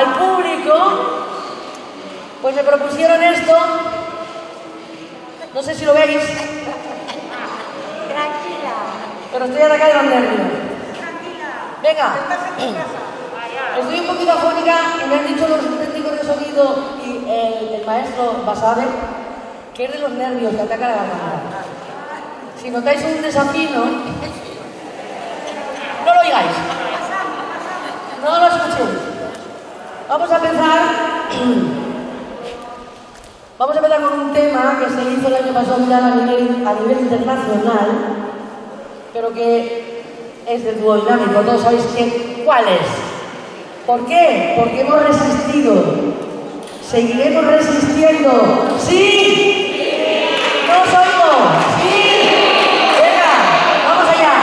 al público, pues me propusieron esto. No sé si lo veis. Tranquila. Pero estoy atacada de los nervios. Tranquila. Venga. Estás en tu casa. Estoy un poquito afónica y me han dicho los técnicos de sonido y el maestro Basabe que es de los nervios que ataca la garganta. Si notáis un desafino, no lo oigáis. No lo escuchéis. Vamos a empezar con un tema que se hizo el año pasado ya a nivel internacional, pero que es de dúo dinámico. Todos sabéis cuál es. ¿Por qué? Porque hemos resistido. ¿Seguiremos resistiendo? ¡Sí! ¡No os oigo! ¡Sí! ¡Venga! ¡Vamos allá!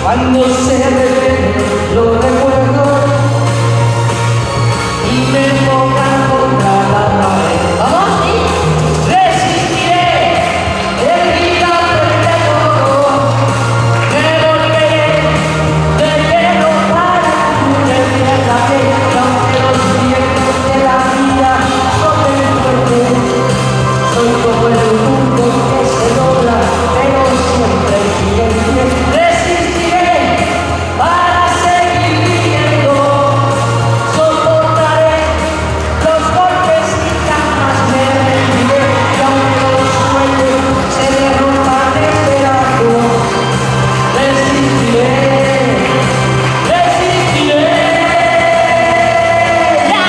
Cuando se revele lo recuerdo y me ponga contra la pared. ¡Vamos! ¡Sí! Resistiré el grito frente a todo. Me volveré de hielo para endurecer la piel. Aunque los vientos de la vida soplen fuerte, soy como el mundo que se dobla, pero siempre sigue en pie. Para seguir viviendo, soportaré los golpes y jamás me rendiré. Y aunque los sueños se derrumban esperando, resistiré, resistiré. ¡Ya!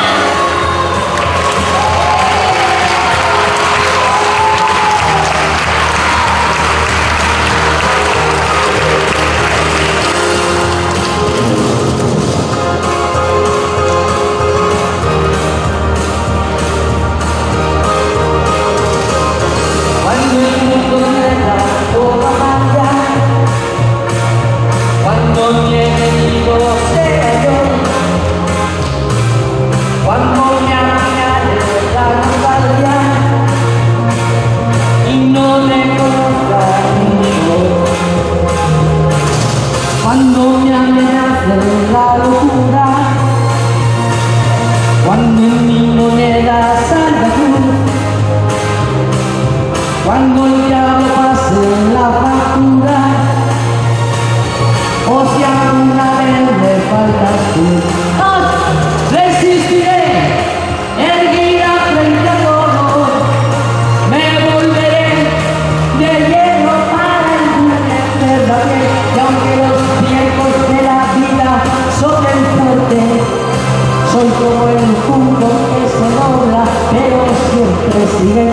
Cuando el mundo pierda toda magia, cuando mi enemigo sea yo, cuando me añade la nostalgia y no me conozca mucho, cuando me amenace la locura, cuando en mi moneda salga cruz, cuando el diablo pase la factura, o si alguna vez me faltas tú, resistiré, erguida frente a todo, me volveré de hielo para endurecer la piel. Y aunque los vientos de la vida soplen fuerte, soy como el punto que se dobla, pero siempre sigue en